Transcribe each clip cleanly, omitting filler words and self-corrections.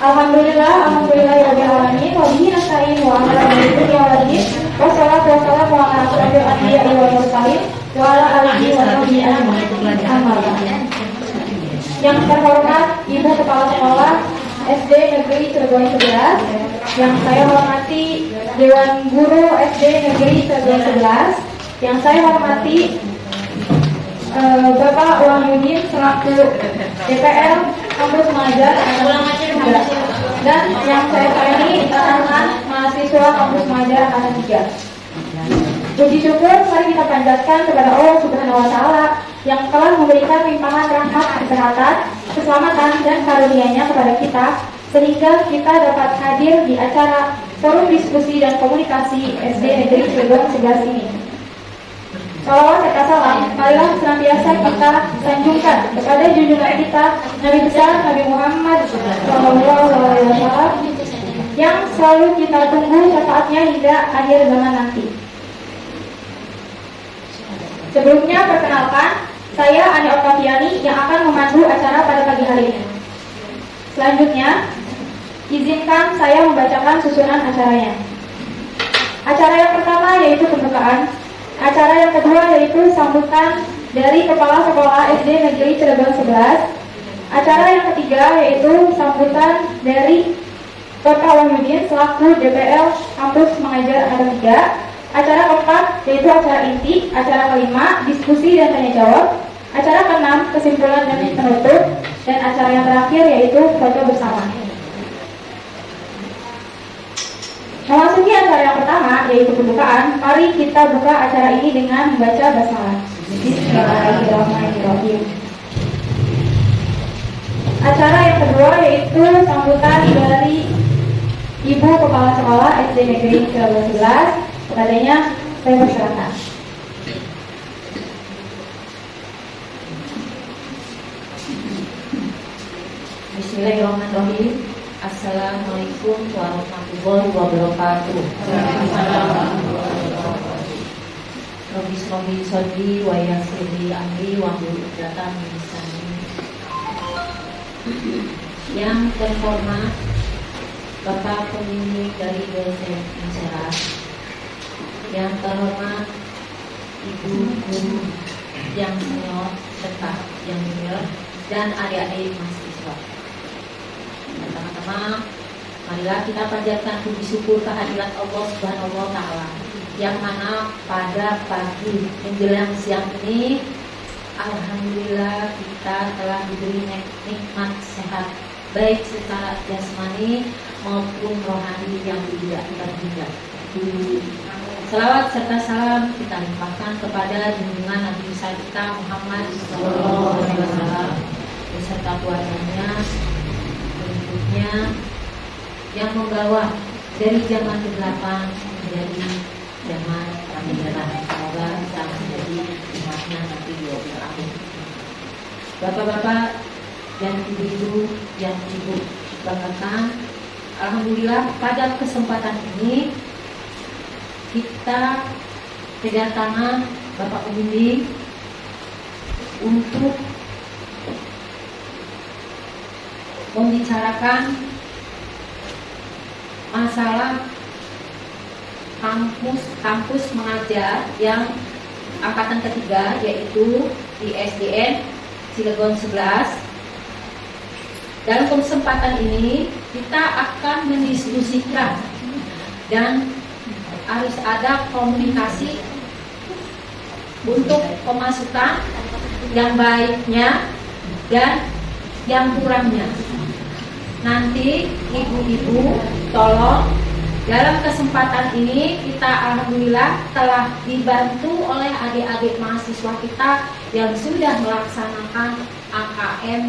Alhamdulillahirabbil alamin wa bihi nasta'in wa ala alihi wa sahbihi wassalatu wassalamu ala asyrofil anbiya'i wal mursalin wa ala alihi wa sahbihi ajma'in. Yang terhormat Ibu Kepala Sekolah SD Negeri Cilegon 11, yang saya hormati Dewan Guru SD Negeri Cilegon 11, yang saya hormati Bapak Wahyudin selaku DPL Kampus Mengajar dan yang saya sayangi teman-teman mahasiswa Kampus Mengajar Angkatan 3. Puji syukur mari kita panjatkan kepada Allah Subhanahu wa taala yang telah memberikan limpahan rahmat, kesehatan, keselamatan dan karunia-Nya kepada kita sehingga kita dapat hadir di acara forum diskusi dan komunikasi SD Negeri Cilegon 11 ini. Salawat serta salam, marilah senantiasa kita sanjungkan kepada junjungan kita Nabi besar Nabi Muhammad SAW yang selalu kita tunggu syafaatnya hingga akhir zaman nanti. Sebelumnya perkenalkan, saya Ani Oktaviani yang akan memandu acara pada pagi hari ini. Selanjutnya, izinkan saya membacakan susunan acaranya. Acara yang pertama yaitu pembukaan. Acara yang kedua yaitu sambutan dari Kepala Sekolah SD Negeri Cilegon 11. Acara yang ketiga yaitu sambutan dari Bapak Wahyudin selaku DPL Kampus Mengajar Angkatan 3. Acara keempat yaitu acara inti. Acara kelima diskusi dan tanya jawab. Acara keenam kesimpulan dan penutup. Dan acara yang terakhir yaitu foto bersama. Memasuki acara yang pertama yaitu pembukaan, mari kita buka acara ini dengan membaca basmalah. Bismillahirrahmanirrahim. Acara yang kedua yaitu sambutan dari Ibu Kepala Sekolah SD Negeri Cilegon 11. Kepadanya saya persilakan. Bismillahirrahmanirrahim. Assalamualaikum warahmatullahi wabarakatuh. Robi sodi wa yassirli amri wa hlul 'uqdatam min lisani. Yang terhormat Bapak Pembimbing dari dosen Insyara, yang terhormat Ibu Guru yang senior serta yang junior dan adik-adik mahasiswa. Pertama-tama, marilah kita panjatkan puji syukur kehadirat Allah Subhanahu wa taala yang mana pada pagi menjelang siang ini alhamdulillah kita telah diberi nikmat sehat baik secara jasmani maupun rohani yang tidak terhingga. Selawat serta salam kita limpahkan kepada junjungan Nabi besar kita Muhammad SAW beserta keluarganya, pengikutnya yang membawa dari zaman ke-8 menjadi zaman kebenaran. Semoga kita menjadi umatnya nanti di akhir. Bapak-bapak dan ibu-ibu yang ibu banggakan, alhamdulillah pada kesempatan ini kita kedatangan Bapak Pembimbing untuk membicarakan masalah kampus mengajar yang angkatan ketiga yaitu di SDN Cilegon 11. Dalam kesempatan ini kita akan mendiskusikan dan harus ada komunikasi untuk pemasukan yang baiknya dan yang kurangnya. Nanti ibu-ibu tolong dalam kesempatan ini kita alhamdulillah telah dibantu oleh adik-adik mahasiswa kita yang sudah melaksanakan AKM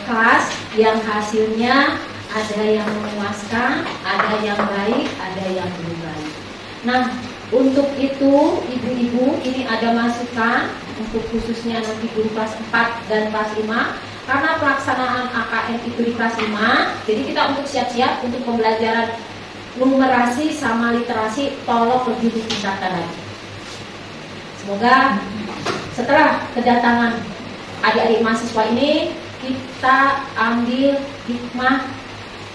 kelas yang hasilnya ada yang memuaskan, ada yang baik, ada yang belum baik. Nah, untuk itu ibu-ibu ini ada masukan untuk khususnya nanti guru kelas 4 dan kelas 5 karena pelaksanaan AKM itu di kelas 5. Jadi kita untuk siap-siap untuk pembelajaran numerasi sama literasi tolong lebih ditingkatkan lagi. Semoga setelah kedatangan adik-adik mahasiswa ini kita ambil hikmah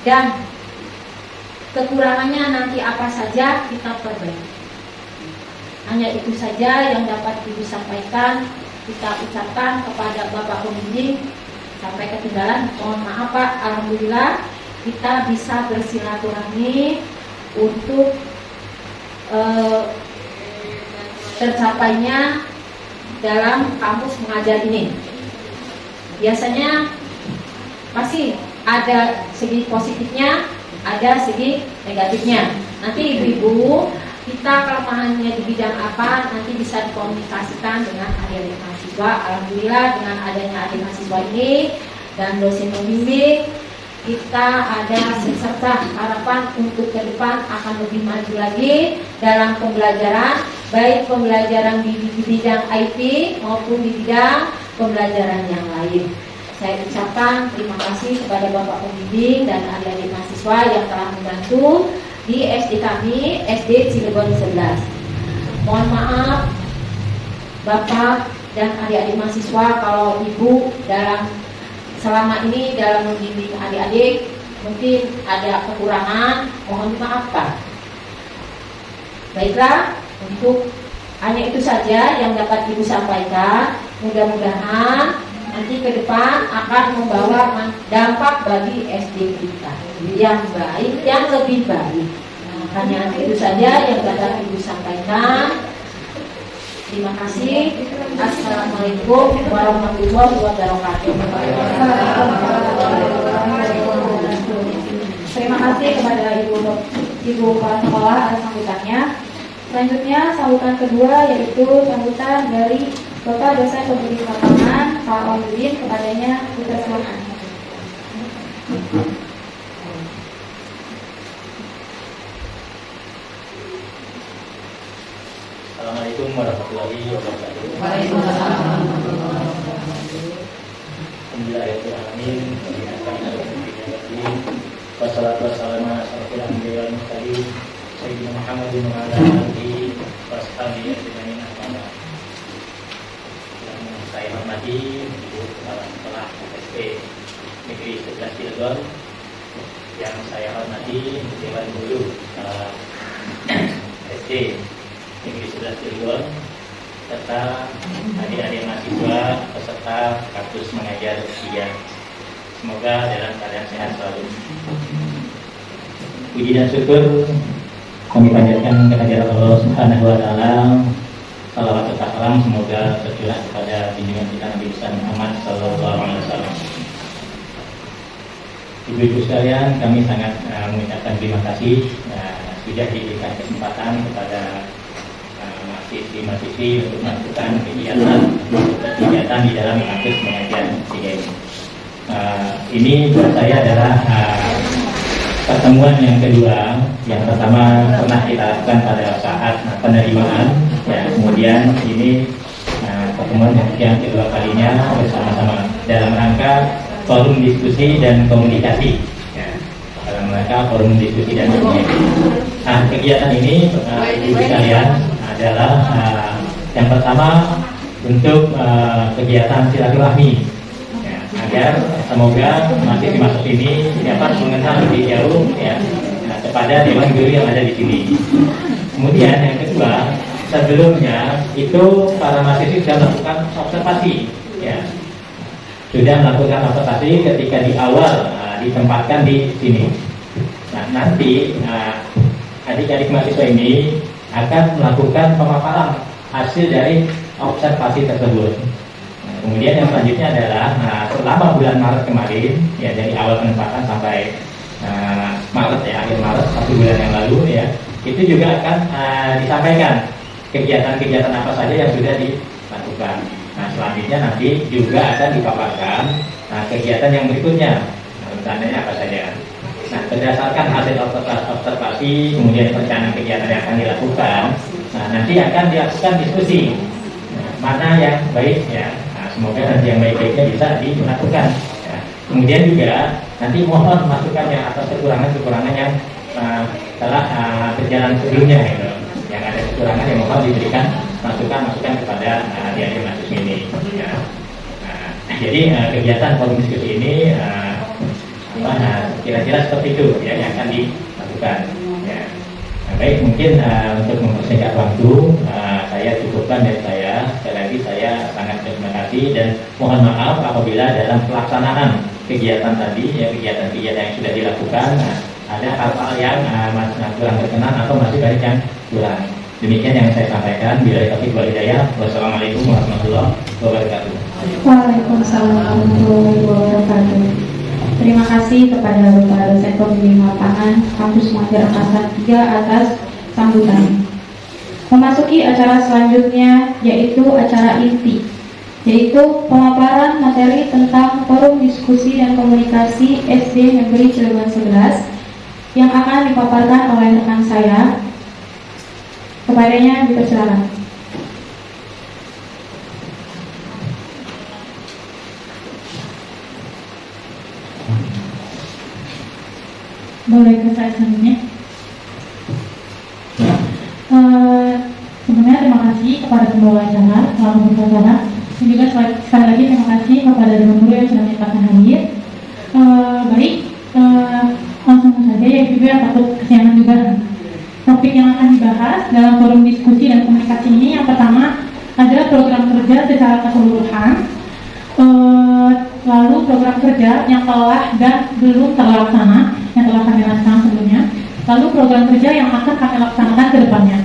dan kekurangannya nanti apa saja kita perbaiki. Hanya itu saja yang dapat Ibu sampaikan. Kita ucapkan kepada Bapak Pembimbing, sampai ketinggalan, mohon maaf Pak. Alhamdulillah kita bisa bersilaturahmi untuk tercapainya dalam kampus mengajar ini. Biasanya pasti ada segi positifnya, ada segi negatifnya. Nanti ibu-ibu, kita kelemahannya di bidang apa nanti bisa dikomunikasikan dengan adik-adik mahasiswa. Alhamdulillah dengan adanya adik mahasiswa ini dan dosen pembimbing, kita ada serta harapan untuk ke depan akan lebih maju lagi dalam pembelajaran, baik pembelajaran di bidang IT maupun di bidang pembelajaran yang lain. Saya ucapkan terima kasih kepada Bapak Pembimbing dan adik-adik mahasiswa yang telah membantu di SD kami, SD Cilegon 11. Mohon maaf Bapak dan adik-adik mahasiswa kalau Ibu selama ini dalam membimbing adik-adik mungkin ada kekurangan, mohon dimaafkan. Baiklah, untuk hanya itu saja yang dapat Ibu sampaikan. Mudah-mudahan nanti ke depan akan membawa dampak bagi SD kita yang baik, yang lebih baik. Hanya itu saja yang dapat Ibu sampaikan. Terima kasih. Assalamualaikum warahmatullahi wabarakatuh. Terima kasih kepada Ibu Kepala Sekolah atas sambutannya. Selanjutnya sambutan kedua yaitu sambutan dari Bapak Dosen Pembimbing Lapangan Pak Wahyudin, kepadanya kita silakan. Assalamualaikum warahmatullahi wabarakatuh. Waalaikumsalam. Alhamdulillahirrahmanirrahim. Wassalatu wassalamu ala asyrofil anbiya'i wal mursalin sayyidina Muhammadin wa ala alihi washabihi ajmain. Yang saya hormati Ibu Kepala Sekolah SD Negeri 11 Cilegon, yang saya hormati Dewan Guru SD Negeri 11 Cilegon, serta adik-adik mahasiswa peserta kampus mengajar 3. Semoga dalam keadaan sehat selalu. Puji dan syukur kami panjatkan kehadirat Allah Subhanahu wa taala. Salawat serta salam semoga tercurah kepada junjungan kita Nabi besar Muhammad sallallahu alaihi wasallam. Ibu-ibu sekalian, kami sangat mengucapkan terima kasih sudah diberikan kesempatan kepada mahasiswi untuk melakukan kegiatan di dalam kampus mengajar 3 ini. Ini buat saya adalah pertemuan yang kedua. Yang pertama pernah kita lakukan pada saat penerimaan, ya, kemudian ini pertemuan yang kedua kalinya bersama-sama dalam rangka forum diskusi dan komunikasi, ya, dalam rangka forum diskusi dan komunikasi. Kegiatan ini ibu sekalian adalah yang pertama untuk kegiatan silaturahmi, ya, agar semoga mahasiswa ini dapat mengenal lebih jauh, ya, kepada dewan guru yang ada di sini. Kemudian yang kedua, sebelumnya itu para mahasiswa sudah melakukan observasi, ya, sudah melakukan observasi ketika di awal ditempatkan di sini. Nah, nanti adik-adik mahasiswa ini akan melakukan pemaparan hasil dari observasi tersebut. Nah, kemudian yang selanjutnya adalah selama bulan Maret kemarin, ya, dari awal penempatan sampai Maret, ya, akhir Maret 1 bulan yang lalu, ya, itu juga akan disampaikan kegiatan-kegiatan apa saja yang sudah dilakukan. Nah, selanjutnya nanti juga akan dipaparkan kegiatan yang berikutnya, rencananya apa saja. Nah, berdasarkan hasil observasi, kemudian perencanaan kegiatan yang akan dilakukan, nah, nanti akan dilakukan diskusi, mana yang baik, ya. Nah, semoga nanti yang baik-baiknya bisa dilakukan, ya. Kemudian juga nanti mohon masukannya atas kekurangan-kekurangan yang telah berjalan sebelumnya, gitu. Yang ada kekurangan yang mohon diberikan masukan-masukan kepada adik-adik mahasiswa ini, ya. Nah, Jadi kegiatan forum diskusi ini kira-kira seperti itu ya yang akan dilakukan. Ya. Nah, baik, mungkin untuk mempersingkat waktu saya cukupkan dari saya. Sekali lagi saya sangat berterima kasih dan mohon maaf apabila dalam pelaksanaan kegiatan tadi ya kegiatan-kegiatan yang sudah dilakukan ada hal-hal yang masih kurang berkenan atau masih banyak yang kurang. Demikian yang saya sampaikan. Bila taufiq wal hidayah. Wassalamualaikum warahmatullahi wabarakatuh. Waalaikumsalam warahmatullahi wabarakatuh. Terima kasih kepada Bapak Dosen Pembimbing Lapangan Kampus Majar Angkatan 3 atas sambutan. Memasuki acara selanjutnya yaitu acara inti, yaitu pemaparan materi tentang forum diskusi dan komunikasi SD Negeri Cilegon 11 yang akan dipaparkan oleh rekan saya. Kepadanya dipersilakan. Boleh ke saya selanjutnya. Sebelumnya terima kasih kepada pembawa acara, selamat berbicara. Dan juga sekali lagi terima kasih kepada teman guru yang sudah menyempatkan hadir. Langsung saja ya Ibu ya, takut kesiangan juga. Topik yang akan dibahas dalam forum diskusi dan komunikasi ini yang pertama adalah program kerja secara keseluruhan. Lalu program kerja yang telah dan belum terlaksana yang telah kami laksanakan sebelumnya, lalu program kerja yang akan kami laksanakan ke depannya,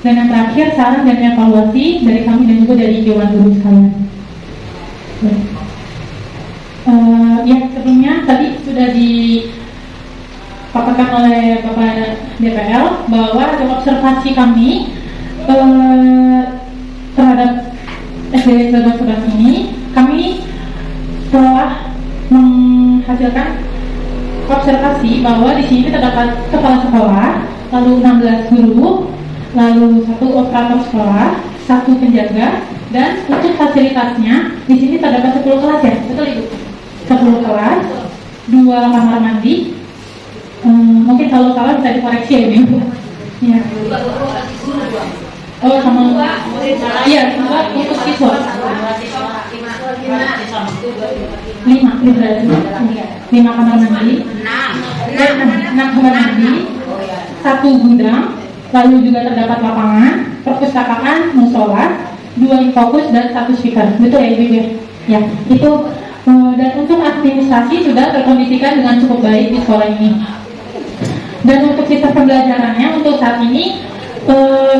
dan yang terakhir saran dan evaluasi dari kami dan juga dari Dewan Guru sekalian. Ya sebelumnya tadi sudah dipaparkan oleh Bapak DPL bahwa hasil observasi kami terhadap SD Cilegon 11 ini, kami telah menghasilkan observasi bahwa di sini terdapat kepala sekolah, lalu 16 guru, lalu 1 operator sekolah, 1 penjaga, dan untuk fasilitasnya di sini terdapat 10 kelas ya, betul Ibu? 10 kelas, 2 kamar mandi. Mungkin kalau salah bisa dikoreksi ya Ibu. Ya. Oh sama, iya semua untuk siswa. 5 kamar mandi, 6 kamar mandi, 1 gudang, lalu juga terdapat lapangan, perpustakaan, musola, 2 infokus dan 1 speaker. Betul ya Ibu ya? Ya, itu dan untuk administrasi sudah terkondisikan dengan cukup baik di sekolah ini. Dan untuk sistem pembelajarannya untuk saat ini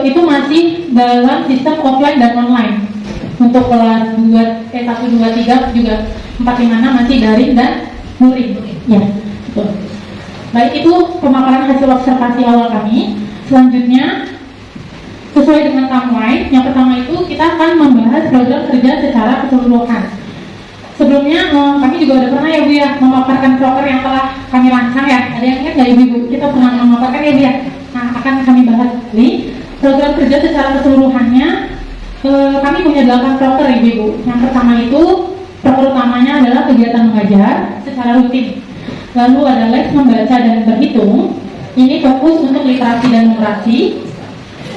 itu masih dalam sistem offline dan online. Untuk kelas 1, 2, 3 juga 4, 5, 6 masih daring dan luring. Ya, betul. Baik, itu pemaparan hasil observasi awal kami. Selanjutnya, sesuai dengan timeline, yang pertama itu kita akan membahas program kerja secara keseluruhan. Sebelumnya kami juga udah pernah ya Bu ya memaparkan proker yang telah kami rancang ya. Ada yang ingat nggak Ibu? Kita pernah memaparkan ya Bu ya. Nah, akan kami bahas ini program kerja secara keseluruhannya. Kami punya 8 proker Ibu. Yang pertama itu proker utamanya adalah kegiatan mengajar secara rutin. Lalu ada les membaca dan berhitung. Ini fokus untuk literasi dan numerasi.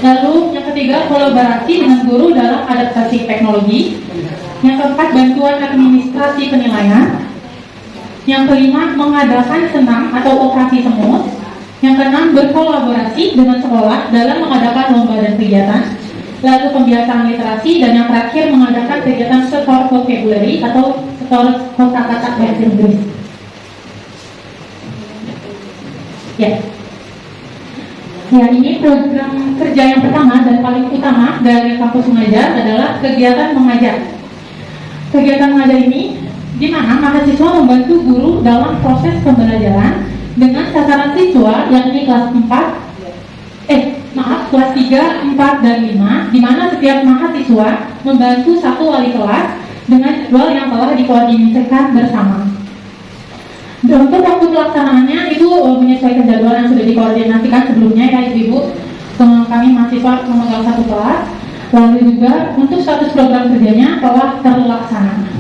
Lalu yang ketiga kolaborasi dengan guru dalam adaptasi teknologi. Yang keempat bantuan administrasi penilaian. Yang kelima mengadakan senam atau operasi semut. Yang keenam berkolaborasi dengan sekolah dalam mengadakan lomba dan kegiatan. Lalu pembiasaan literasi, dan yang terakhir mengadakan kegiatan store vocabulary atau store kosakata bahasa Inggris. Ya. Ya, ini program kerja yang pertama dan paling utama dari kampus mengajar adalah kegiatan mengajar. Kegiatan mengajar ini di mana mahasiswa membantu guru dalam proses pembelajaran dengan sasaran siswa yakni kelas 3, 4, dan 5, di mana setiap mahasiswa membantu 1 wali kelas dengan jadwal yang telah dikoordinasikan bersama. Dan untuk waktu pelaksanaannya itu menyesuaikan jadwal yang sudah dikoordinasikan sebelumnya ya Ibu. Kami mahasiswa memegang 1 kelas, lalu juga untuk status program kerjanya telah terlaksana.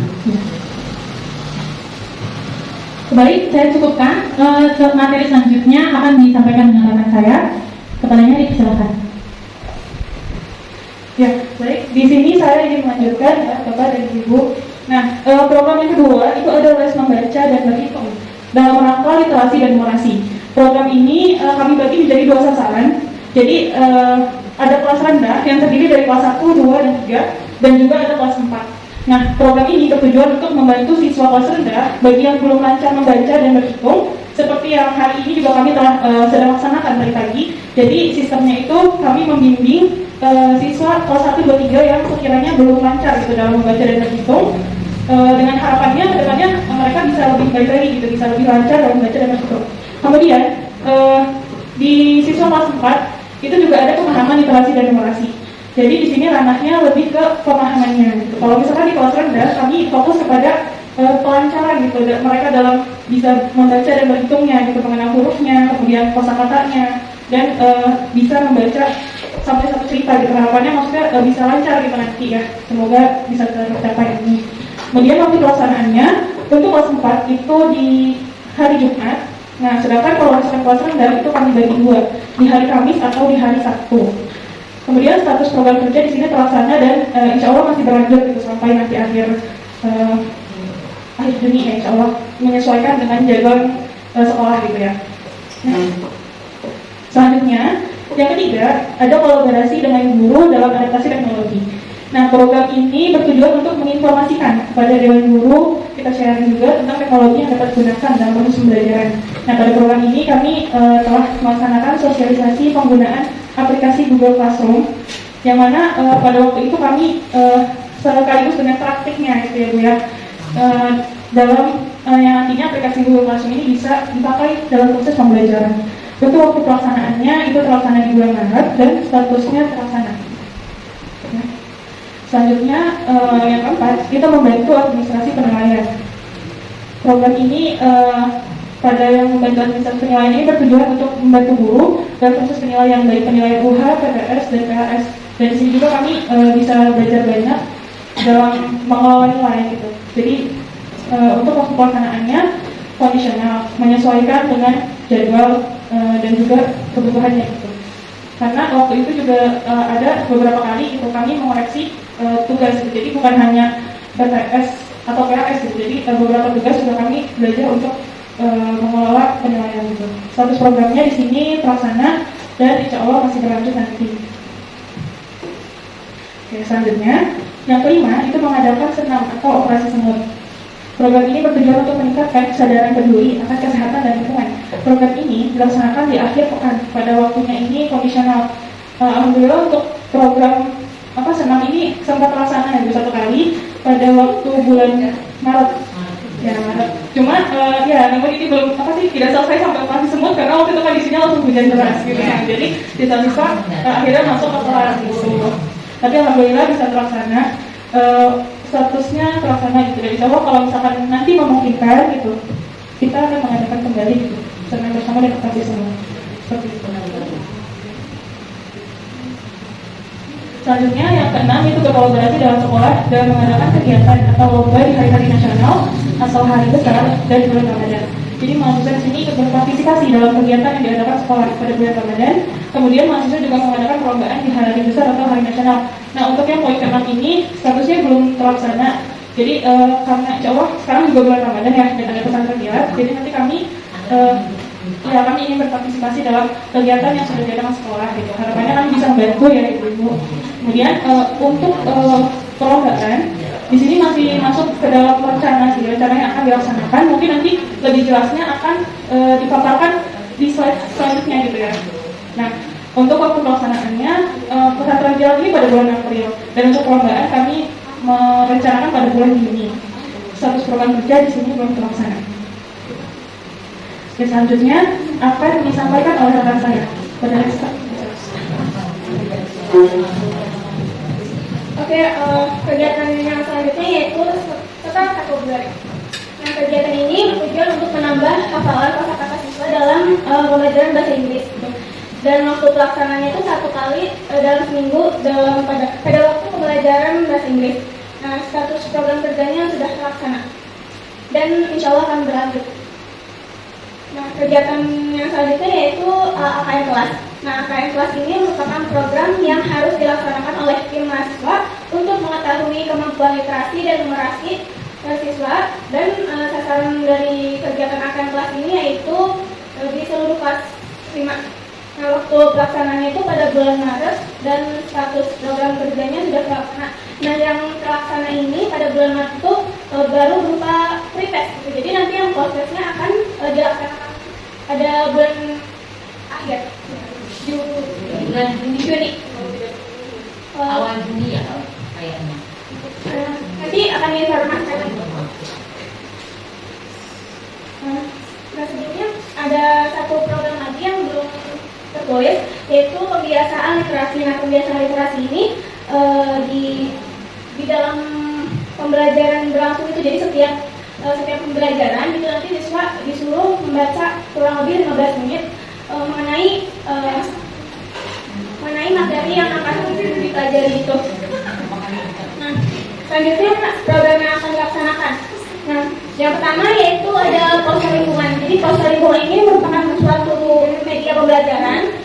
Baik, saya cukupkan. Materi selanjutnya akan disampaikan dengan rekan saya. Kepadanya dipersilakan. Ya, baik. Di sini saya ingin melanjutkan ya, Bapak dan Ibu Nah, program yang kedua itu ada les membaca dan berhitung dalam rangka literasi dan numerasi. Program ini kami bagi menjadi 2 sasaran. Jadi ada kelas rendah yang terdiri dari kelas 1, 2, dan 3, dan juga ada kelas 4. Nah, program ini bertujuan untuk membantu siswa kelas rendah bagi yang belum lancar membaca dan berhitung, seperti yang hari ini juga kami telah sedang laksanakan dari pagi. Jadi sistemnya itu kami membimbing siswa kelas 1, 2, 3 yang sekiranya belum lancar gitu dalam membaca dan berhitung, dengan harapannya kedepannya mereka bisa lebih baik lagi gitu, bisa lebih lancar dalam membaca dan berhitung. Kemudian di siswa kelas 4 itu juga ada pemahaman literasi dan numerasi. Jadi di sini ranahnya lebih ke pemahamannya gitu. Kalau misalkan di kelas rendah kami fokus kepada pelancaran gitu, mereka dalam bisa membaca dan berhitungnya gitu, mengenal hurufnya, kemudian kosakatanya, dan bisa membaca sampai 1 cerita gitu. Harapannya maksudnya bisa lancar gitu nanti ya, semoga bisa tercapai ini. Kemudian waktu pelaksanaannya untuk kelas 4 itu di hari Jumat. Nah, sedangkan kalau misalkan kelas rendah itu kami bagi 2, di hari Kamis atau di hari Sabtu. Kemudian status program kerja di sini terlaksana dan insya Allah masih berlanjut gitu sampai nanti akhir Juni ya, insya Allah menyesuaikan dengan jadwal sekolah gitu ya. Nah, selanjutnya yang ketiga ada kolaborasi dengan guru dalam adaptasi teknologi. Nah, program ini bertujuan untuk menginformasikan kepada dewan guru, kita sharing juga tentang teknologi yang dapat digunakan dalam proses pembelajaran. Nah, pada program ini kami telah melaksanakan sosialisasi penggunaan aplikasi Google Classroom, yang mana pada waktu itu kami sekaligus dengan praktiknya gitu ya Bu ya, dalam yang nantinya aplikasi Google Classroom ini bisa dipakai dalam proses pembelajaran. Untuk waktu pelaksanaannya itu terlaksana di bulan Maret dan statusnya terlaksana. Nah, selanjutnya yang keempat, kita membantu administrasi penilaian. Program ini pada yang membantu administrasi penilaian ini bertujuan untuk membantu guru dalam proses penilaian, baik penilaian UH, PTS, dan PHS. Dan di sini juga kami bisa belajar banyak dalam mengelola nilai gitu. Jadi untuk waktu pelaksanaannya kondisional, menyesuaikan dengan jadwal dan juga kebutuhannya gitu. Karena waktu itu juga ada beberapa kali itu kami mengoreksi tugas gitu. Jadi bukan hanya PTS atau PHS gitu. Jadi beberapa tugas sudah kami belajar untuk mengelola penilaian gitu. Status programnya di sini terlaksana dan insya Allah masih berlanjut nanti. Oke, selanjutnya yang kelima itu mengadakan senam atau operasi semut. Program ini bertujuan untuk meningkatkan kesadaran peduli akan kesehatan dan lingkungan. Program ini dilaksanakan di akhir pekan. Pada waktunya ini kondisional. Alhamdulillah untuk program senam ini sempat terlaksana ya 1 kali pada waktu bulan Maret. Ya Maret. Cuma ya namun ini belum tidak selesai sampai operasi semut karena waktu itu kondisinya langsung hujan deras gitu ya. Jadi sisa-sisa akhirnya masuk ke kelas gitu. Tapi alhamdulillah bisa terlaksana. Statusnya terlaksana gitu. Dan insya Allah kalau misalkan nanti memungkinkan gitu, kita akan mengadakan kembali gitu, senam bersama dan operasi semua. Seperti itu. Selanjutnya yang keenam itu berkolaborasi dalam sekolah dan mengadakan kegiatan atau lomba di hari-hari nasional atau hari besar dan bulan Ramadan. Jadi mahasiswa di sini ikut berpartisipasi dalam kegiatan yang diadakan sekolah pada bulan Ramadan. Kemudian mahasiswa juga mengadakan perlombaan di hari besar atau hari nasional. Nah, untuk yang poin ke-6 ini statusnya belum terlaksana. Jadi karena insya Allah sekarang juga bulan Ramadan ya, dan ada pesan terkilat. Jadi nanti kami kami ingin berpartisipasi dalam kegiatan yang sudah diadakan sekolah gitu. Harapannya kami bisa membantu ya ibu-ibu. Kemudian untuk perlombaan di sini masih masuk ke dalam rencana sih, rencana yang akan dilaksanakan. Mungkin nanti lebih jelasnya akan dipaparkan di slide selanjutnya gitu ya. Nah, untuk waktu pelaksanaannya pesantren Kilat ini pada bulan April, dan untuk perlombaan kami merencanakan pada bulan Juni. Status program kerja di sini belum terlaksana. Oke, selanjutnya akan disampaikan oleh rekan saya pada Oke, kegiatan yang selanjutnya yaitu setelah 1 bulan. Nah, kegiatan ini bertujuan untuk menambah hafalan kosakata siswa dalam pembelajaran bahasa Inggris. Dan waktu pelaksanaannya itu 1 kali dalam seminggu pada waktu pembelajaran bahasa Inggris. Nah, status program kerjanya sudah terlaksana dan insya Allah akan berlanjut. Nah, kegiatan yang selanjutnya yaitu AKM kelas. Nah, AKM kelas ini merupakan program yang harus dilaksanakan oleh tim mahasiswa untuk mengetahui kemampuan literasi dan numerasi siswa, dan sasaran dari kegiatan AKM kelas ini yaitu di seluruh kelas 5. Nah, waktu pelaksanaannya itu pada bulan Maret dan status program kerjanya sudah terlaksana. Nah, yang terlaksana ini pada bulan Maret itu baru berupa pretest gitu. Jadi nanti yang prosesnya akan dilaksanakan pada bulan akhir Bulan Juni. awal Juni ya kayaknya. Nanti akan diinformasikan. Nah, sebelumnya ada satu program lagi yang belum tertulis, yaitu pembiasaan literasi. Nah, pembiasaan literasi ini di dalam pembelajaran berlangsung itu, jadi setiap pembelajaran itu nanti siswa disuruh membaca kurang lebih 15 menit mengenai materi yang akan dipelajari itu. Nah, selanjutnya program yang akan dilaksanakan. Nah, yang pertama yaitu ada poster lingkungan. Jadi poster lingkungan ini merupakan suatu media pembelajaran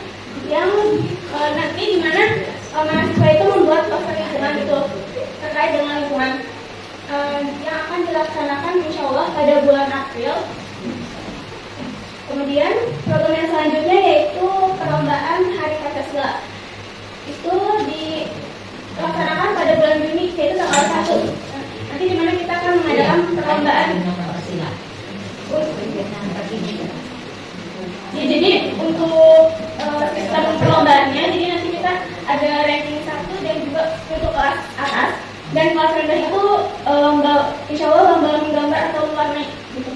yang nanti di mana mahasiswa itu membuat poster lingkungan itu terkait dengan lingkungan yang akan dilaksanakan insya Allah pada bulan April. Kemudian program yang selanjutnya yaitu perlombaan Hari Pancasila. Itu dilaksanakan pada bulan Juni, yaitu tanggal 1. Nanti di mana kita akan mengadakan perlombaan. Ya, jadi untuk sistem perlombaannya, jadi nanti kita ada ranking 1 dan juga untuk kelas atas. Dan kelas rendah itu insya Allah lomba menggambar atau mewarnai gitu.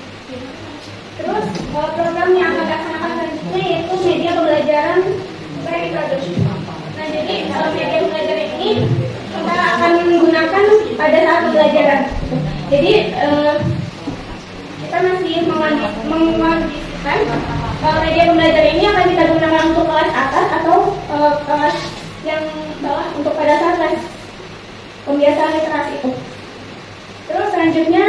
Terus program yang akan dilaksanakan selanjutnya yaitu media pembelajaran reproduksi. Nah, jadi media pembelajaran ini kita akan menggunakan pada saat pembelajaran. Jadi kita masih mengkondisikan media pembelajaran ini akan kita gunakan untuk kelas atas atau kelas yang bawah untuk pada saat kelas pembiasaan literasi itu. Terus selanjutnya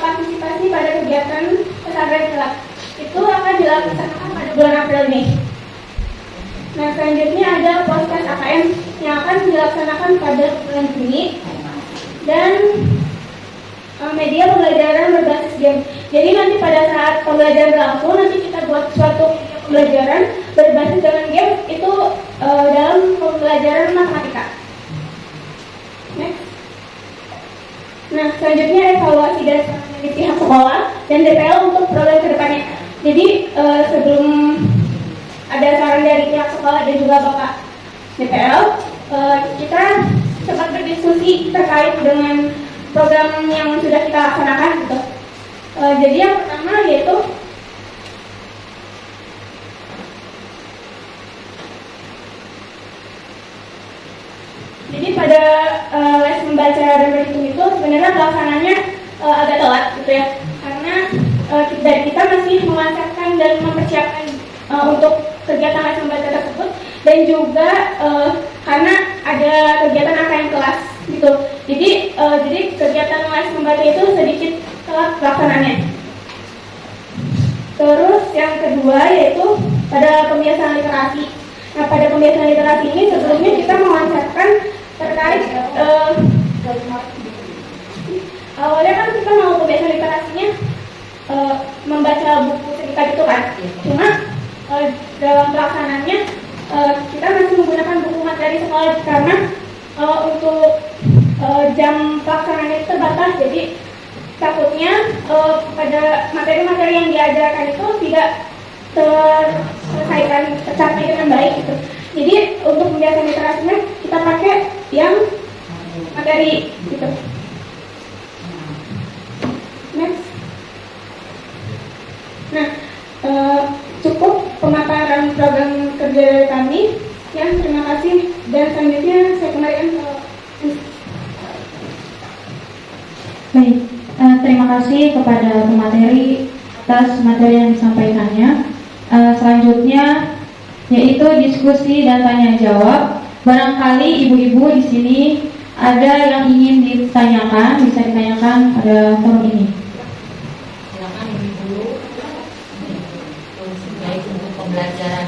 partisipasi pada kegiatan pesantren kilat itu akan dilaksanakan pada bulan April ini. Nah, selanjutnya ada proses AKM yang akan dilaksanakan pada bulan Juni dan media pembelajaran berbasis game. Jadi nanti pada saat pembelajaran berlangsung nanti kita buat suatu media pembelajaran berbasis dengan game itu dalam pembelajaran matematika. Next. Nah, selanjutnya evaluasi dari pihak sekolah dan DPL untuk program kedepannya. Jadi sebelum ada saran dari pihak sekolah dan juga Bapak DPL, kita sempat berdiskusi terkait dengan program yang sudah kita laksanakan gitu. Jadi yang pertama yaitu jadi pada les membaca dan berhitung itu sebenarnya pelaksananya agak telat gitu ya, karena dari kita masih memantapkan dan mempersiapkan untuk kegiatan les membaca tersebut, dan juga karena ada kegiatan AKM kelas gitu. Jadi kegiatan les membaca itu sedikit telat pelaksanaannya. Terus yang kedua yaitu pada pembiasaan literasi. Nah, pada pembiasaan literasi ini sebelumnya kita mewajarkan terkait awalnya kan kita mau pembiasaan literasinya membaca buku cerita gitu kan. Cuma dalam pelaksanaannya kita masih menggunakan buku materi sekolah karena untuk jam pelaksanaannya itu terbatas, jadi takutnya pada materi-materi yang diajarkan itu tidak tercapai dengan baik gitu. Jadi untuk pembiasaan literasinya kita pakai yang materi gitu. Next. Nah, cukup pemaparan program kerja dari kami. Ya, terima kasih. Dan selanjutnya saya kembalikan ke Baik, terima kasih kepada pemateri atas materi yang disampaikannya. Selanjutnya yaitu diskusi dan tanya jawab. Barangkali ibu-ibu di sini ada yang ingin ditanyakan, bisa ditanyakan pada forum ini. Silakan ibu-ibu. Baik untuk pembelajaran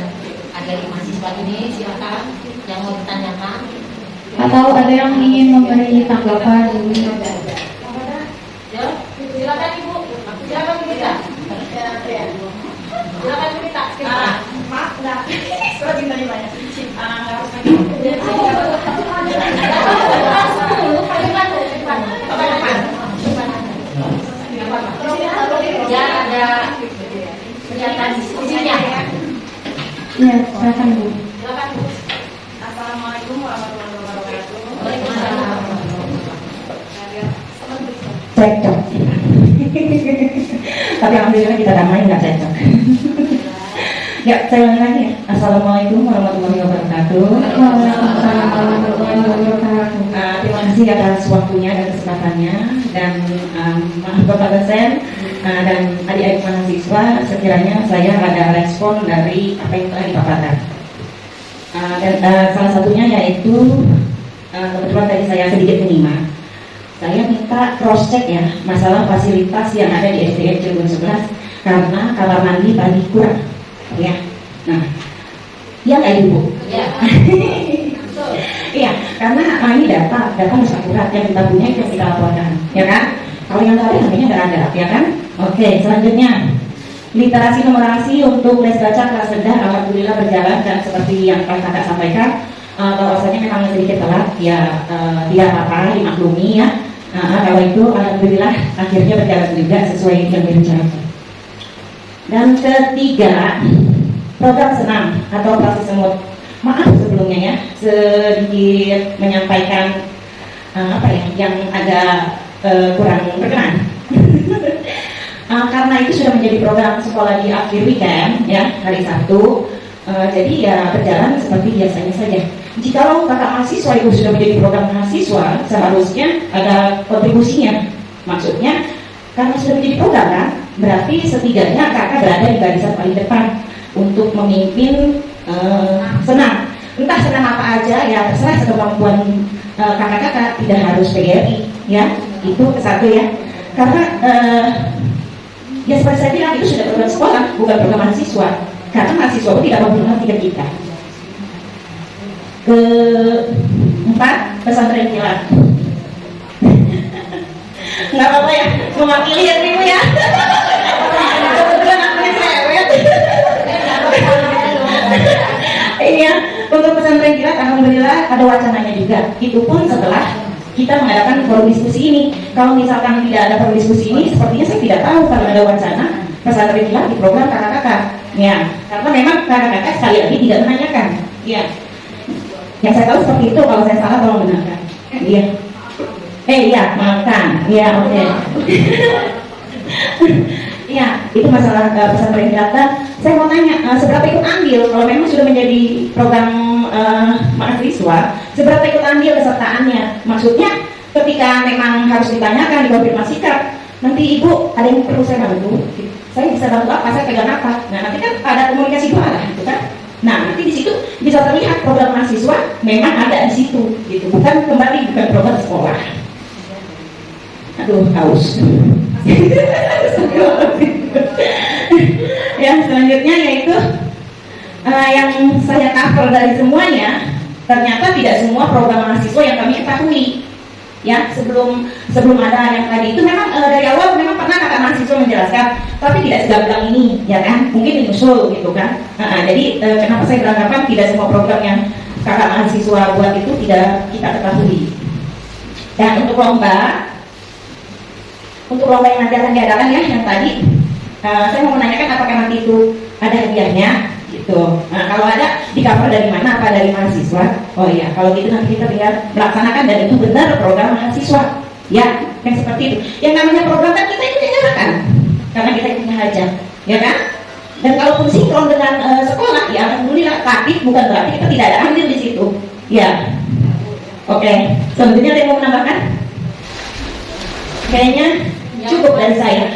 agar mahasiswa ini, silakan yang mau ditanyakan. Atau ada yang ingin memberi tanggapan? Ya. Silakan Ibu. Silakan kita. Silakan kita. Maaf, enggak. Saya bintangnya banyak. Ya, ada pernyataan diskusinya. Ya, silakan Bu. Silakan Bu. Assalamualaikum warahmatullahi wabarakatuh. Waalaikumsalam. Cekcok. Tapi alhamdulillah kita damai, nggak cekcok. Ya, saya ulangi lagi ya. Assalamualaikum warahmatullahi wabarakatuh. Waalaikumsalam warahmatullahi wabarakatuh. Terima kasih atas waktunya dan kesempatannya, dan maaf Bapak dosen dan adik-adik mahasiswa, sekiranya saya ada respon dari apa yang telah dipaparkan. Salah satunya yaitu kebetulan tadi saya sedikit menyimak. Saya minta cross check ya masalah fasilitas yang ada di SDN Cirebon 11 karena kamar mandi tadi kurang ya. Nah, ya nggak Ibu? Ya. Iya, karena ini data harus akurat, yang kita punya itu yang kita laporkan, ya kan? Kalau yang tadi namanya nggak ada, ya kan? Oke, selanjutnya literasi numerasi untuk les baca kelas rendah alhamdulillah berjalan, dan seperti yang kakak sampaikan, bahwasanya memang sedikit telat, ya tidak apa-apa, dimaklumi ya. Kalau itu alhamdulillah akhirnya berjalan juga sesuai yang direncanakan. Dan ketiga, program senam atau operasi semut. Maaf sebelumnya ya, sedikit menyampaikan yang agak kurang berkenan. Karena itu sudah menjadi program sekolah di akhir weekend ya, hari Sabtu. Jadi ya berjalan seperti biasanya saja. Jikalau kakak mahasiswa itu sudah menjadi program mahasiswa, seharusnya ada kontribusinya. Maksudnya karena sudah menjadi program kan, berarti setidaknya kakak berada di barisan paling depan untuk memimpin senam. Entah senam apa aja ya, terserah sekemampuan kakak-kakak, tidak harus PGRI ya. Itu satu ya. Karena ya seperti saya bilang, itu sudah program sekolah, bukan program mahasiswa. Karena mahasiswa itu tidak memperhatikan kita. Keempat, pesantren kilat. Nggak apa-apa ya, mewakili ya Ibu ya. Kebetulan akunya cerewet. Iya, untuk pesantren kilat alhamdulillah ada wacananya juga. Itu pun setelah kita mengadakan forum diskusi ini. Kalau misalkan tidak ada forum diskusi ini, sepertinya saya tidak tahu kalau ada wacana pesantren kilat di program kakak-kakak. Ya, karena memang kakak-kakak sekali lagi tidak menanyakan. Ya, yang saya tahu seperti itu. Kalau saya salah tolong benarkan. Iya. Iya, maafkan. Iya, oke. Iya, itu masalah pesantren kilat. Saya mau tanya, seberapa ikut andil kalau memang sudah menjadi program mahasiswa, seberapa ikut andil kesertaannya? Maksudnya ketika memang harus ditanyakan, dikonfirmasikan, nanti Ibu ada yang perlu saya bantu, saya bisa bantu apa, saya pegang apa. Nah nanti kan ada komunikasi dua arah gitu kan. Nah nanti di situ bisa terlihat program mahasiswa memang ada di situ gitu, bukan program sekolah. Aduh, haus. Yang selanjutnya yaitu yang saya cover dari semuanya, ternyata tidak semua program mahasiswa yang kami ketahui. Ya, sebelum ada yang tadi itu memang dari awal memang pernah kakak mahasiswa menjelaskan, tapi tidak segamblang ini, ya kan? Mungkin menyusul gitu kan. Jadi kenapa saya beranggapan tidak semua program yang kakak mahasiswa buat itu tidak kita ketahui. Dan untuk lomba yang nanti akan diadakan ya, yang tadi saya mau menanyakan apakah nanti itu ada hadiahnya gitu. Nah, kalau ada di cover dari mana, apa dari mahasiswa? Oh iya, kalau gitu nanti kita biar melaksanakan dan itu benar program mahasiswa. Ya, yang seperti itu. Yang namanya program kan kita itu nyalakan karena kita punya hajat, ya kan? Dan kalaupun sinkron dengan sekolah, ya alhamdulillah. Tapi bukan berarti kita tidak ada andil di situ. Ya, oke. Selanjutnya ada yang mau menambahkan? Kayaknya cukup dari saya.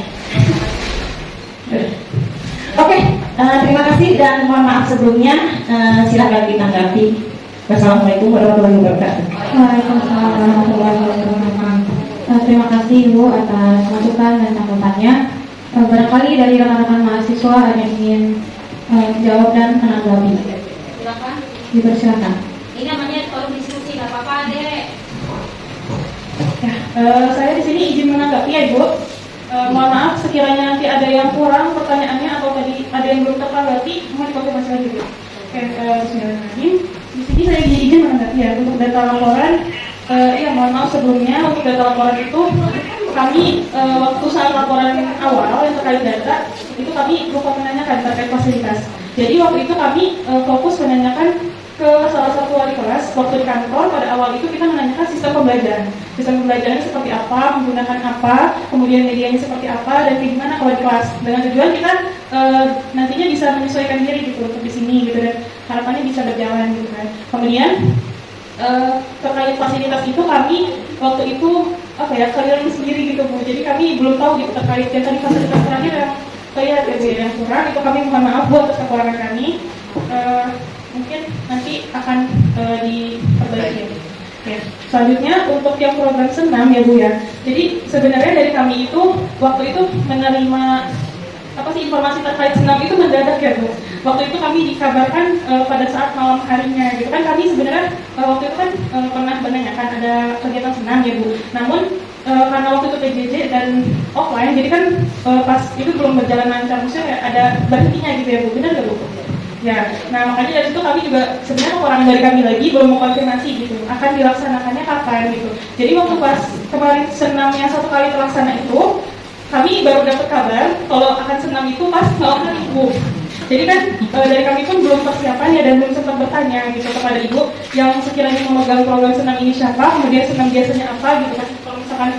Oke, terima kasih dan mohon maaf sebelumnya. Silakan ditanggapi. Wassalamualaikum warahmatullahi wabarakatuh. Waalaikumsalam warahmatullahi wabarakatuh. Terima kasih Ibu atas masukan dan tanggapannya. Barangkali dari rekan-rekan mahasiswa ada yang ingin jawab dan menanggapi. Silakan. Dipersilakan. Ini namanya forum diskusi, nggak apa-apa deh. Saya di sini izin menanggapi ya Ibu. yang kurang pertanyaannya atau tadi ada yang belum tertanggapi, mohon dikonfirmasi lagi Bu. Oke, bismillahirrahmanirrahim. Di sini saya izin menanggapi ya untuk data laporan. Mohon maaf sebelumnya untuk data laporan itu kami waktu saat laporan awal yang terkait data itu kami lupa menanyakan terkait fasilitas. Jadi waktu itu kami fokus menanyakan ke salah satu wali kelas waktu di kantor. Pada awal itu kita menanyakan sistem pembelajaran. Sistem pembelajarannya seperti apa, menggunakan apa, kemudian medianya seperti apa, dan gimana kalau di kelas. Dengan tujuan kita nantinya bisa menyesuaikan diri gitu untuk di sini gitu, dan harapannya bisa berjalan gitu kan. Kemudian terkait fasilitas itu kami waktu itu kalian sendiri gitu Bu. Jadi kami belum tahu gitu terkait yang tadi fasilitas terakhir yang saya yang kurang itu, kami mohon maaf Bu atas kekurangan kami. Mungkin nanti akan diperbaiki. Ya. Selanjutnya untuk yang program senam ya Bu ya. Jadi sebenarnya dari kami itu waktu itu menerima informasi terkait senam itu mendadak ya Bu. Waktu itu kami dikabarkan pada saat malam harinya gitu kan. Kami sebenarnya waktu itu kan pernah menanyakan ada kegiatan senam ya Bu. Namun karena waktu itu PJJ dan offline, jadi kan pas itu belum berjalan lancar, maksudnya ada berhentinya gitu ya Bu. Benar nggak Bu? Ya, nah makanya dari situ kami juga sebenarnya kekurangan dari kami lagi belum mengkonfirmasi gitu akan dilaksanakannya kapan gitu. Jadi waktu pas kemarin senamnya 1 kali terlaksana itu, kami baru dapat kabar kalau akan senam itu pas malam hari Bu. Jadi kan dari kami pun belum persiapan ya, dan belum sempat bertanya gitu kepada Ibu yang sekiranya memegang program senam ini siapa, kemudian senam biasanya apa gitu kan, kalau misalkan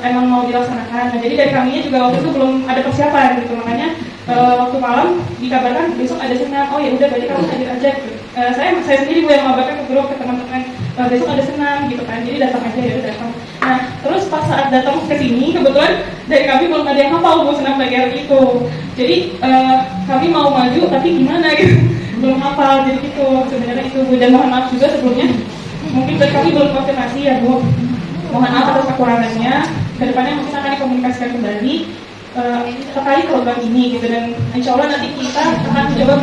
emang mau dilaksanakan. Nah, jadi dari kaminya juga waktu itu belum ada persiapan gitu, makanya waktu malam dikabarkan besok ada senam. Oh ya udah, berarti kamu hadir aja gitu. Saya sendiri Bu yang mengabarkan ke grup, ke teman-teman besok ada senam gitu kan, jadi datang aja ya udah datang. Nah terus pas saat datang ke sini kebetulan dari kami belum ada yang hafal Bu senam PGRI itu. Jadi kami mau maju tapi gimana gitu, belum hafal, jadi gitu sebenarnya itu Bu. Dan mohon maaf juga sebelumnya, mungkin dari kami belum konfirmasi ya Bu. Mohon maaf atas kekurangannya. Kedepannya mungkin akan dikomunikasikan kembali terkait program ini gitu, dan insya Allah nanti kita akan mencoba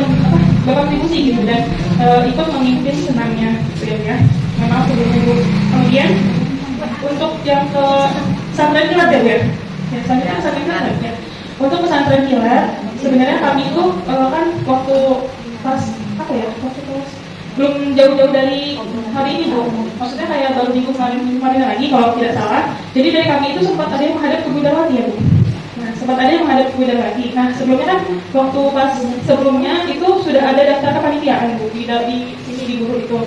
berkontribusi gitu dan ikut memimpin senamnya gitu ya. Mohon maaf sebelumnya Bu. Kemudian untuk yang ke pesantren kilat ya Bu ya. Ya, selanjutnya pesantren kilat ya. Untuk pesantren kilat sebenarnya kami itu kan waktu pas waktu kelas belum jauh-jauh dari hari ini Bu. Maksudnya kayak baru minggu kemarin lagi kalau tidak salah. Jadi dari kami itu sempat ada yang menghadap ke Budawati ya Bu. Nah, sempat ada yang menghadap ke Budawati. Nah, sebelumnya kan waktu pas sebelumnya itu sudah ada daftar kepanitiaan Bu di sini di guru itu.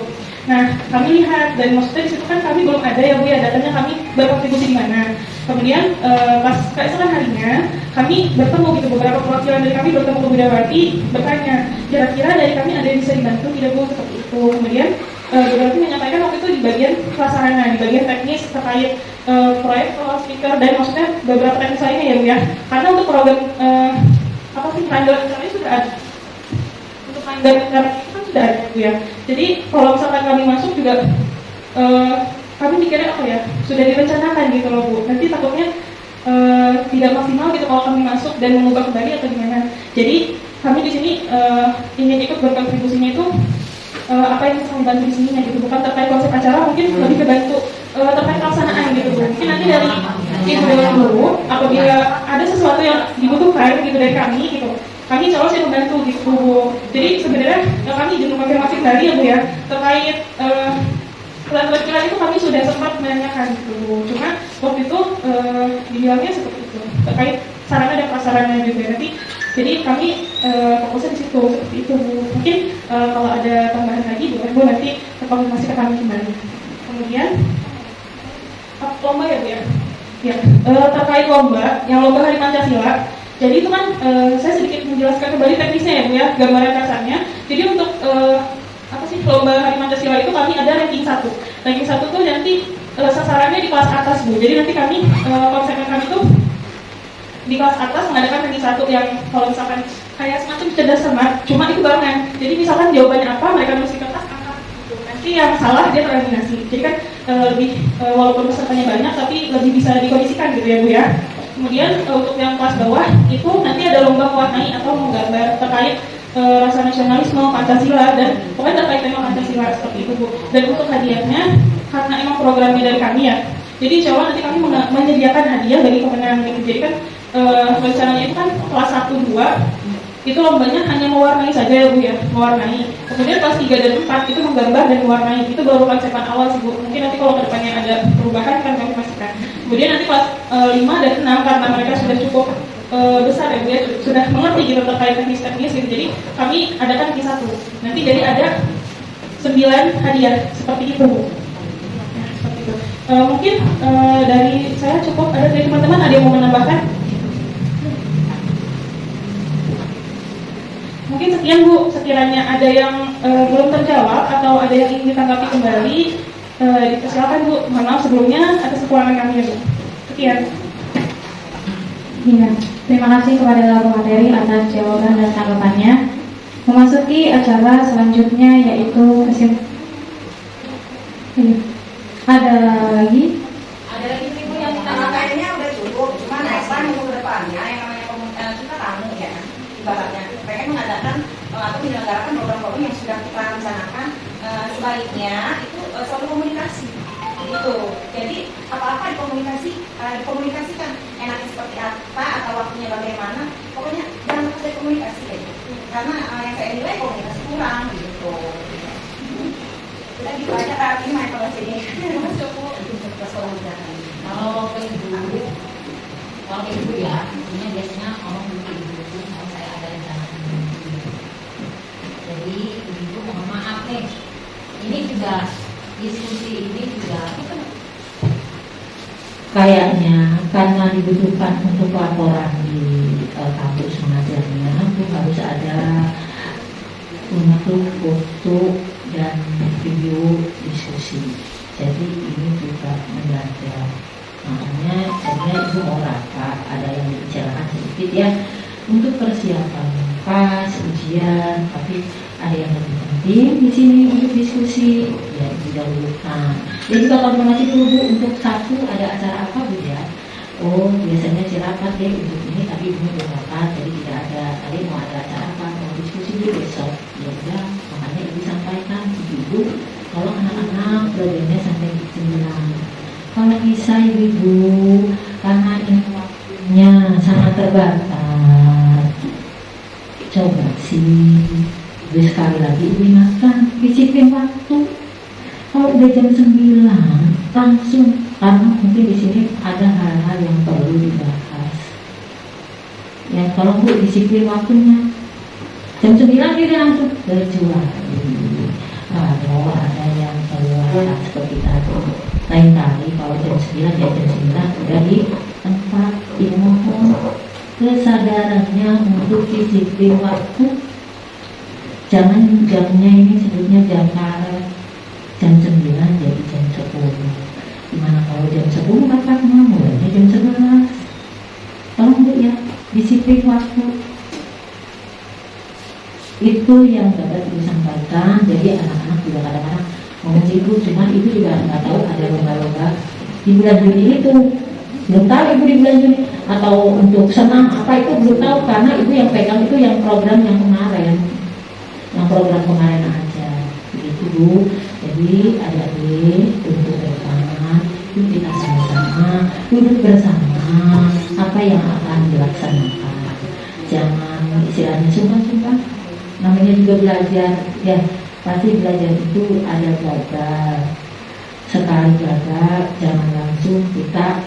Nah, kami lihat dan maksudnya di situ kan kami belum ada ya Bu ya, datanya kami berkontribusi di mana. Kemudian pas keesokan harinya kami bertemu gitu, beberapa perwakilan dari kami bertemu ke Budawati bertanya kira-kira dari kami ada yang bisa dibantu tidak Bu, seperti itu. Kemudian Budawati menyampaikan waktu itu di bagian prasarana, di bagian teknis terkait proyek speaker dan maksudnya beberapa teknis lainnya ya Bu ya. Karena untuk program handle ini sudah ada. Untuk handle itu kan sudah ada Bu ya. Jadi kalau misalkan kami masuk juga kami mikirnya sudah direncanakan gitu loh Bu. Nanti takutnya tidak maksimal gitu kalau kami masuk dan mengubah kembali atau gimana. Jadi kami di sini ingin ikut berkontribusinya itu apa yang bisa kami bantu di sini gitu, bukan terkait konsep acara, mungkin lebih kebantu terkait pelaksanaan gitu Bu. Mungkin nanti dari Ibu Dewan Guru apabila ada sesuatu yang dibutuhkan gitu dari kami gitu, kami insya Allah siap membantu gitu Bu. Jadi sebenarnya kami juga konfirmasi tadi ya Bu ya, terkait kebetulan itu kami sudah sempat menanyakan gitu. Cuma waktu itu dibilangnya seperti itu terkait sarana dan prasarana juga nanti. Jadi kami fokusnya di situ seperti itu Bu. Mungkin kalau ada tambahan lagi Bu nanti konfirmasi ke kami kembali. Kemudian lomba ya Bu ya. Ya terkait lomba, yang lomba Hari Pancasila. Jadi itu kan saya sedikit menjelaskan kembali teknisnya ya Bu ya, gambaran kasarnya. Jadi untuk lomba Hari Pancasila itu kami ada ranking 1. Ranking 1 tuh nanti sasarannya di kelas atas Bu. Jadi nanti kami konsepnya kami tuh di kelas atas mengadakan ranking 1 yang kalau misalkan kayak semacam cerdas cermat, cuma itu barengan. Jadi misalkan jawabannya apa, mereka mesti kertas angkat gitu. Nanti yang salah dia tereliminasi. Jadi kan lebih walaupun pesertanya banyak tapi lebih bisa dikondisikan gitu ya Bu ya. Kemudian untuk yang kelas bawah itu nanti ada lomba mewarnai atau menggambar terkait rasa nasionalisme, Pancasila, dan pokoknya terkait tema Pancasila seperti itu Bu. Dan untuk hadiahnya, karena emang programnya dari kami ya, jadi insya Allah nanti kami menyediakan hadiah bagi pemenang gitu. Jadi kan rencananya itu kan kelas 1, 2 itu lombanya hanya mewarnai saja ya Bu ya, mewarnai. Kemudian kelas 3 dan 4 itu menggambar dan mewarnai. Itu baru konsepan awal sih Bu. Mungkin nanti kalau kedepannya ada perubahan kan kami pastikan. Kemudian nanti kelas 5 dan 6 karena mereka sudah cukup besar ya Bu ya, sudah mengerti gitu terkait teknis-teknis gitu. Jadi kami adakan Q1. Nanti jadi ada 9 hadiah seperti itu Bu. Nah, seperti itu. Mungkin dari saya cukup. Ada dari teman-teman ada yang mau menambahkan? Mungkin sekian Bu, sekiranya ada yang belum terjawab atau ada yang ingin ditanggapi kembali, silakan Bu. Mohon maaf sebelumnya atas kekurangan kami ya Bu. Sekian. Iya, terima kasih kepada pemateri atas jawaban dan tanggapannya. Memasuki acara selanjutnya yaitu ada lagi? Ada lagi ibu yang Kayaknya udah cukup, cuma next minggu depannya yang namanya komunitas kita tamu ya, ibaratnya pengen mengadakan atau menyelenggarakan program-program yang sudah kita rencanakan, sebaiknya itu selalu komunikasi gitu. Jadi apa-apa dikomunikasikan, enaknya seperti apa atau waktunya bagaimana, pokoknya jangan lupa komunikasi ya. Karena yang saya nilai komunikasi kurang gitu. Udah gitu aja Kak, ini main kalau sini. kalau ke ibu ya, ibunya biasanya ngomong ke ibu kalau saya ada rencana ini. Jadi ibu mohon maaf nih, ini juga diskusi ini juga Kayaknya karena dibutuhkan untuk laporan di kampus mengajarnya, itu harus ada untuk foto dan video diskusi. Jadi ini juga mendadak. Makanya sebenarnya itu mau rapat, ada yang dibicarakan sedikit ya untuk persiapan pas ujian, tapi ada yang lebih penting di sini untuk diskusi ya didahulukan. Jadi kalau informasi dulu untuk satu ada acara apa Bu ya? Oh biasanya sirakat deh untuk ini, tapi ibu belum rapat, jadi tidak ada. Tadi mau ada acara apa? Mau diskusi dulu besok. Ya udah, makanya ibu sampaikan ibu kalau anak-anak programnya sampai 9. Kalau bisa ibu, karena ini waktunya sangat terbatas, coba sih ibu sekali lagi ibu ingatkan disiplin waktu. Kalau udah jam 9 langsung, karena mungkin di sini ada hal-hal yang perlu dibahas. Ya kalau Bu disiplin waktunya jam 9 dia langsung berjuang. Kalau ada yang keluar seperti tadi, lain kali kalau jam 9 ya jam 9 udah di tempat. Dimohon kesadarannya untuk disiplin waktu. Jangan jamnya ini sebutnya jam karet, jam 9 jadi jam 10. Gimana kalau jam 10 rapat mulainya jam 11. Tolong Bu ya, disiplin waktu. Itu yang dapat ibu sampaikan. Jadi anak-anak juga kadang-kadang ngomong ibu, cuma ibu juga nggak tahu ada lomba-lomba di bulan Juni itu. Belum tahu ibu di bulan Juni atau untuk senam apa itu belum tahu, karena ibu yang pegang itu yang program yang kemarin, yang program kemarin aja. Begitu Bu. Jadi adik-adik untuk depan, yuk kita sama-sama duduk bersama apa yang akan dilaksanakan. Jangan istilahnya sumpah-sumpah. Namanya juga belajar, ya pasti belajar itu ada gagal. Sekali gagal, jangan langsung kita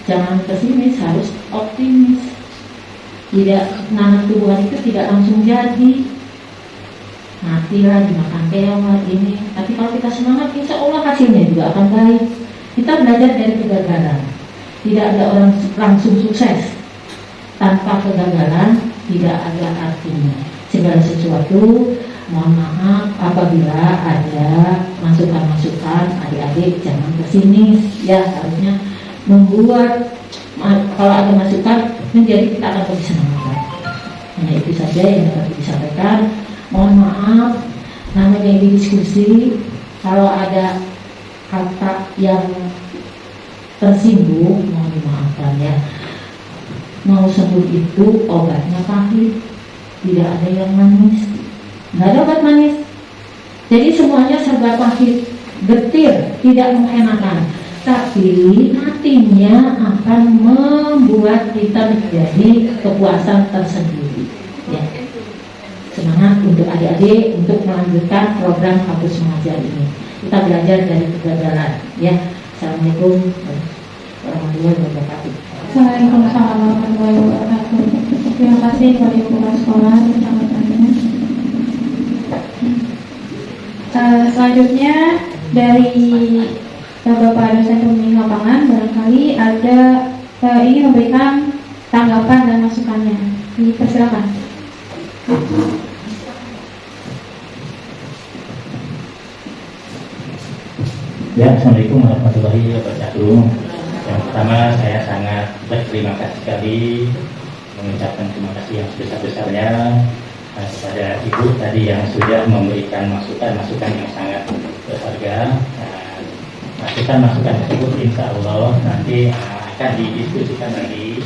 jangan pesimis, harus optimis. Tidak, nanam tumbuhan itu tidak langsung jadi. Matilah dimakan keong ini. Tapi kalau kita semangat, insya Allah hasilnya juga akan baik. Kita belajar dari kegagalan. Tidak ada orang langsung sukses tanpa kegagalan. Tidak ada artinya. Segala sesuatu, mohon maaf apabila ada masukan-masukan, adik-adik jangan pesimis ya, harusnya membuat kalau ada masukan menjadi kita akan lebih semangat. Hanya itu saja yang dapat disampaikan. Mohon maaf, namanya ini diskusi, kalau ada kata yang tersinggung mohon dimaafkan ya. Mau sembuh itu obatnya pahit, tidak ada yang manis, nggak ada obat manis. Jadi semuanya serba pahit, getir, tidak mengenakan, tapi hatinya akan membuat kita menjadi kepuasan tersendiri. Ya. Semangat untuk adik-adik untuk melanjutkan program kampus mengajar ini. Kita belajar dari kegagalan. Ya. Assalamualaikum warahmatullahi wabarakatuh. Waalaikumsalam warahmatullahi wabarakatuh. Terima kasih kepada Ibu Kepala Sekolah atas sambutannya. Selanjutnya dari Bapak dosen pembimbing lapangan barangkali ada ingin memberikan tanggapan dan masukannya. Dipersilakan. Ya, Assalamualaikum warahmatullahi wabarakatuh. Yang pertama, saya sangat berterima kasih sekali, mengucapkan terima kasih yang sebesar-besarnya kepada Ibu tadi yang sudah memberikan masukan-masukan yang sangat berharga. Masukan-masukan tersebut insya Allah nanti akan didiskusikan lagi.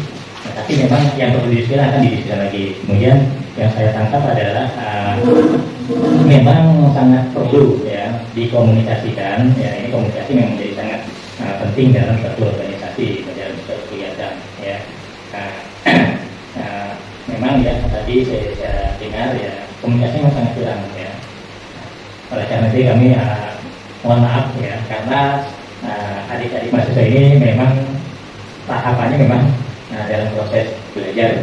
Tapi memang yang perlu didiskusikan akan didiskusikan lagi. Kemudian yang saya tangkap adalah memang sangat perlu ya dikomunikasikan. Ya, ini komunikasi memang menjadi sangat penting dalam suatu organisasi, dalam suatu kegiatan. Ya, memang ya tadi saya dengar ya komunikasi memang sangat kurang ya. Oleh karena itu kami mohon maaf ya karena adik-adik mahasiswa ini memang tahapannya memang dalam proses belajar.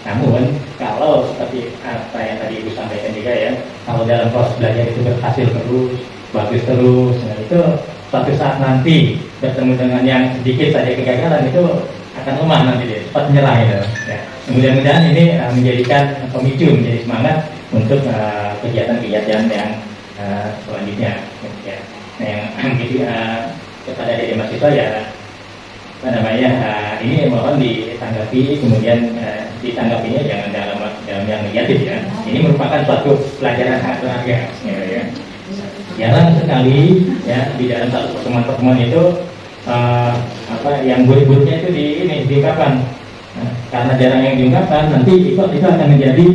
Namun kalau seperti apa yang tadi Ibu sampaikan juga ya, kalau dalam proses belajar itu berhasil terus, bagus terus, nah itu suatu saat nanti bertemu dengan yang sedikit saja kegagalan itu akan lemah nanti dia, cepat menyerah gitu. Ya. Mudah-mudahan ini menjadikan pemicu, menjadi semangat untuk kegiatan-kegiatan yang selanjutnya. Ya. Nah yang gitu kepada adik mahasiswa ya apa namanya ini mohon ditanggapi, kemudian ditanggapinya jangan dalam yang negatif ya. Ini merupakan suatu pelajaran sangat berharga ya. Jarang sekali ya di dalam satu pertemuan itu yang buruk-buruknya itu diungkapkan. Karena jarang yang diungkapkan nanti itu akan menjadi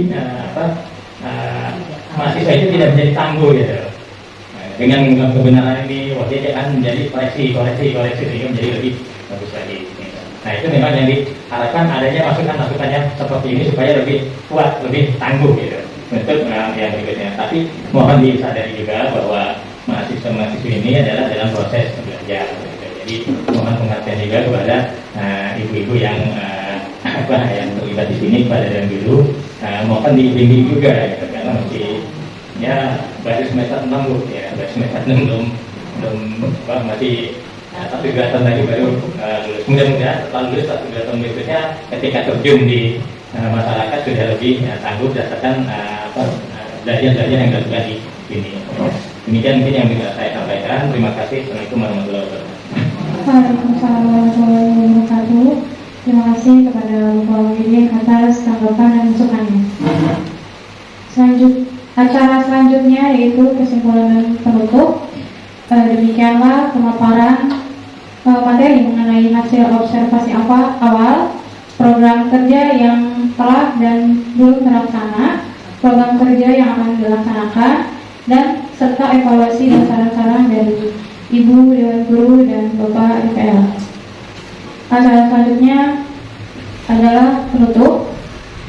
mahasiswa itu tidak menjadi tangguh gitu. Dengan mengungkap kebenaran ini dia akan menjadi koreksi sehingga menjadi lebih bagus lagi. Nah itu memang yang diharapkan adanya masukan-masukan yang seperti ini supaya lebih kuat, lebih tangguh gitu untuk yang berikutnya. Tapi mohon disadari juga bahwa mahasiswa-mahasiswa ini adalah dalam proses belajar. Gitu. Jadi mohon pengertian juga kepada ibu-ibu yang yang terlibat di sini kepada dan dulu mohon dibimbing juga gitu, karena masih ya baru semester 6 ya, baru semester 6 belum masih 1 tahun lagi baru lulus. Mudah-mudahan setelah lulus 1 tahun berikutnya ketika terjun di masyarakat sudah lebih tangguh berdasarkan belajar-belajar yang dilakukan di sini. Demikian mungkin yang bisa saya sampaikan. Terima kasih. Assalamualaikum warahmatullahi wabarakatuh. Waalaikumsalam warahmatullahi wabarakatuh. Terima kasih kepada Bapak Pembimbing atas tanggapan dan masukannya. Acara selanjutnya yaitu kesimpulan dan penutup. Demikianlah pemaparan materi mengenai hasil observasi awal program kerja yang telah dan belum terlaksana, program kerja yang akan dilaksanakan, dan serta evaluasi dan saran-saran dari Ibu Dewan Guru dan Bapak DPL. Acara selanjutnya adalah penutup.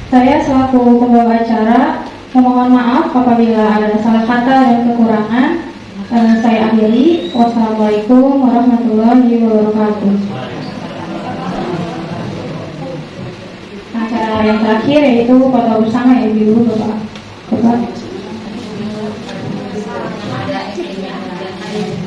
Saya selaku pembawa acara memohon maaf apabila ada salah kata dan kekurangan. Saya akhiri. Wassalamualaikum warahmatullahi wabarakatuh. Acara yang terakhir yaitu foto bersama ya Ibu Bapak.